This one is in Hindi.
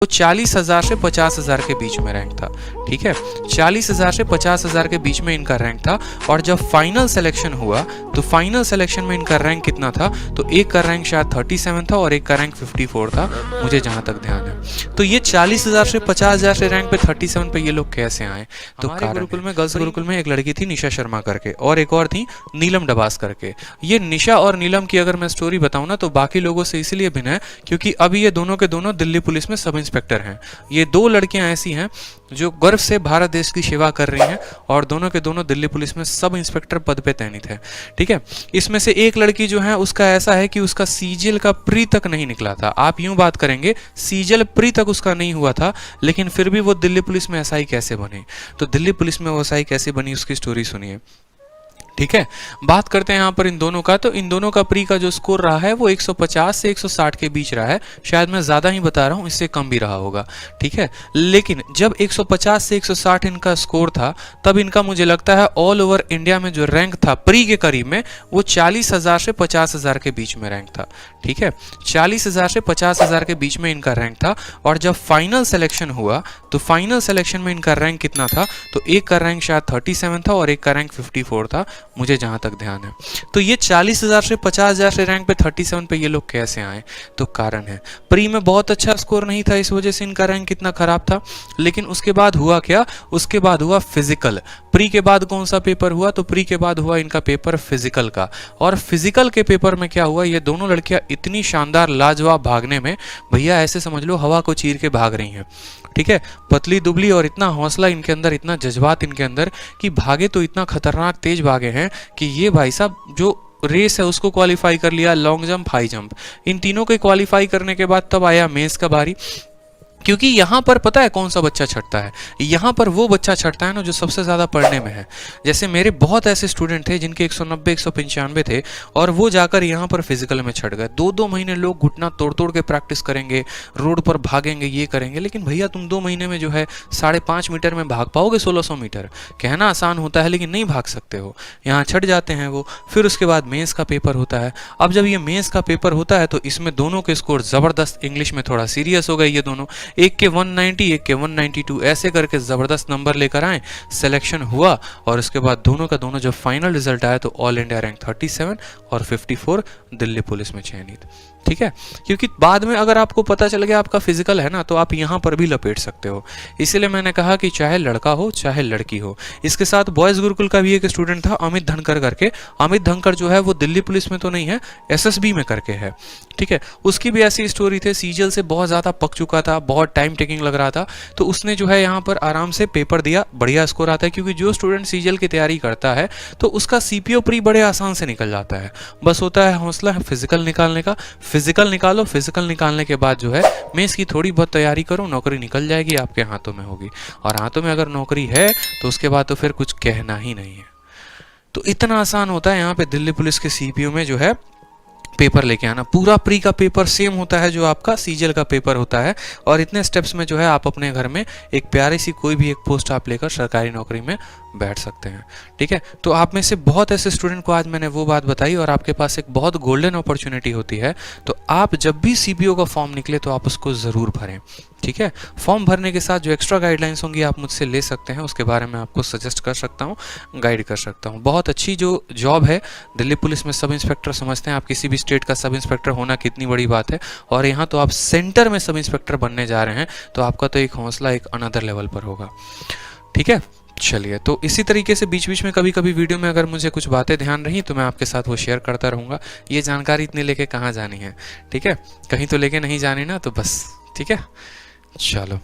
वो 40,000 से 50,000 के बीच में रैंक था। ठीक है, 40,000 से 50,000 के बीच में इनका रैंक था। और जब फाइनल सिलेक्शन हुआ तो फाइनल सिलेक्शन में इनका रैंक कितना था, तो एक का रैंक शायद 37 था और एक का रैंक 54 था, मुझे जहां तक ध्यान है। तो ये 40,000 से 50,000 से रैंक पे 37 पे ये लोग कैसे आए? तो हमारे गुरुकुल में, गर्ल्स गुरुकुल में एक लड़की थी निशा शर्मा करके, और एक और थी नीलम डबास करके। ये निशा और नीलम की अगर मैं स्टोरी बताऊं ना तो बाकी लोगों से इसलिए भिन्न है क्योंकि अभी ये दोनों के दोनों दिल्ली पुलिस में सब इंस्पेक्टर हैं। ये दो लड़कियां ऐसी हैं जो गर्व से भारत देश की सेवा कर रही हैं और दोनों के दोनों दिल्ली पुलिस में सब इंस्पेक्टर पद पे तैनात है। ठीक है, इसमें से एक लड़की जो है उसका ऐसा है कि उसका सीजल का प्री तक नहीं निकला था। आप यूं बात करेंगे सीजल प्री तक उसका नहीं हुआ था, लेकिन फिर भी वो दिल्ली पुलिस में एसआई कैसे बने? तो दिल्ली पुलिस में वो एसआई कैसे बनी उसकी स्टोरी सुनिए। ठीक है, बात करते हैं यहाँ पर इन दोनों का। तो इन दोनों का प्री का जो स्कोर रहा है वो 150 से 160 के बीच रहा है। शायद मैं ज़्यादा ही बता रहा हूँ, इससे कम भी रहा होगा। ठीक है, लेकिन जब 150 से 160 इनका स्कोर था तब इनका मुझे लगता है ऑल ओवर इंडिया में जो रैंक था प्री के करीब में वो 40,000 से 50,000 के बीच में रैंक था। ठीक है, 40,000 से 50,000 के बीच में इनका रैंक था। और जब फाइनल सिलेक्शन हुआ तो फाइनल सिलेक्शन में इनका रैंक कितना था, तो एक का रैंक शायद 37 था और एक का रैंक 54 था, मुझे जहां तक ध्यान है। तो ये 40,000 से 50,000 से रैंक पे 37 पे ये लोग कैसे आए? तो कारण है प्री में बहुत अच्छा स्कोर नहीं था, इस वजह से इनका रैंक कितना खराब था। लेकिन उसके बाद हुआ क्या? उसके बाद हुआ फिजिकल। प्री के बाद कौन सा पेपर हुआ? तो प्री के बाद हुआ इनका पेपर फिजिकल का। और फिजिकल के पेपर में क्या हुआ, ये दोनों लड़कियां इतनी शानदार लाजवाब भागने में, भैया ऐसे समझ लो हवा को चीर के भाग रही हैं। ठीक है, पतली दुबली और इतना हौसला इनके अंदर, इतना जज्बात इनके अंदर कि भागे तो इतना खतरनाक तेज भागे हैं कि ये भाई साहब जो रेस है उसको क्वालिफाई कर लिया, लॉन्ग जंप, हाई जंप, इन तीनों के क्वालिफाई करने के बाद तब आया मेंस का बारी। क्योंकि यहाँ पर पता है कौन सा बच्चा छटता है? यहाँ पर वो बच्चा छटता है ना जो सबसे ज़्यादा पढ़ने में है। जैसे मेरे बहुत ऐसे स्टूडेंट थे जिनके 190 195 थे और वो जाकर यहाँ पर फिजिकल में छट गए। 2-2 महीने लोग घुटना तोड़ तोड़ के प्रैक्टिस करेंगे, रोड पर भागेंगे, ये करेंगे, लेकिन भैया तुम 2 महीने में जो है 5.5 मीटर में भाग पाओगे 1600 मीटर? कहना आसान होता है लेकिन नहीं भाग सकते हो। यहाँ छट जाते हैं वो। फिर उसके बाद मेंस का पेपर होता है। अब जब ये मेंस का पेपर होता है तो इसमें दोनों के स्कोर ज़बरदस्त, इंग्लिश में थोड़ा सीरियस हो गए ये दोनों। एक के 190 एक के 192 ऐसे करके ज़बरदस्त नंबर लेकर आए, सिलेक्शन हुआ और उसके बाद दोनों का दोनों जब फाइनल रिजल्ट आया तो ऑल इंडिया रैंक 37 और 54 दिल्ली पुलिस में चयनित। ठीक है, क्योंकि बाद में अगर आपको पता चल गया आपका फिजिकल है ना तो आप यहाँ पर भी लपेट सकते हो। इसीलिए मैंने कहा कि चाहे लड़का हो चाहे लड़की हो। इसके साथ बॉयज़ गुरुकुल का भी एक स्टूडेंट था अमित धनकर करके। अमित धनकर जो है वो दिल्ली पुलिस में तो नहीं है, एसएसबी में करके है। ठीक है, उसकी भी ऐसी स्टोरी थी, सीजल से बहुत ज़्यादा पक चुका था, बहुत टाइम टेकिंग लग रहा था, तो उसने जो है यहाँ पर आराम से पेपर दिया, बढ़िया स्कोर आता है। क्योंकि जो स्टूडेंट सीजल की तैयारी करता है तो उसका सीपीओ प्री बड़े आसान से निकल जाता है। बस होता है हौसला फिजिकल निकालने का। फिजिकल निकालो, फिजिकल निकालने के बाद जो है मेंस की थोड़ी बहुत तैयारी करो, नौकरी निकल जाएगी, आपके हाथों में होगी। और हाथों में अगर नौकरी है तो उसके बाद तो फिर कुछ कहना ही नहीं है। तो इतना आसान होता है यहाँ पे दिल्ली पुलिस के सीपीओ में जो है पेपर लेके आना। पूरा प्री का पेपर सेम होता है जो आपका सीजल का पेपर होता है। और इतने स्टेप्स में जो है आप अपने घर में एक प्यारी सी कोई भी एक पोस्ट आप लेकर सरकारी नौकरी में बैठ सकते हैं। ठीक है, तो आप में से बहुत ऐसे स्टूडेंट को आज मैंने वो बात बताई और आपके पास एक बहुत गोल्डन अपॉर्चुनिटी होती है। तो आप जब भी सीपीओ का फॉर्म निकले तो आप उसको ज़रूर भरें। ठीक है, फॉर्म भरने के साथ जो एक्स्ट्रा गाइडलाइंस होंगी आप मुझसे ले सकते हैं, उसके बारे में आपको सजेस्ट कर सकता हूँ, गाइड कर सकता हूँ। बहुत अच्छी जो जॉब है दिल्ली पुलिस में, सब इंस्पेक्टर समझते हैं आप किसी भी स्टेट का सब इंस्पेक्टर होना कितनी बड़ी बात है, और यहाँ तो आप सेंटर में सब इंस्पेक्टर बनने जा रहे हैं, तो आपका तो एक हौसला एक अनदर लेवल पर होगा। ठीक है, चलिए, तो इसी तरीके से बीच बीच में कभी कभी वीडियो में अगर मुझे कुछ बातें ध्यान रही तो मैं आपके साथ वो शेयर करता रहूँगा। ये जानकारी इतनी लेके कहाँ जानी है? ठीक है, कहीं तो लेके नहीं जानी ना, तो बस। ठीक है, चलो।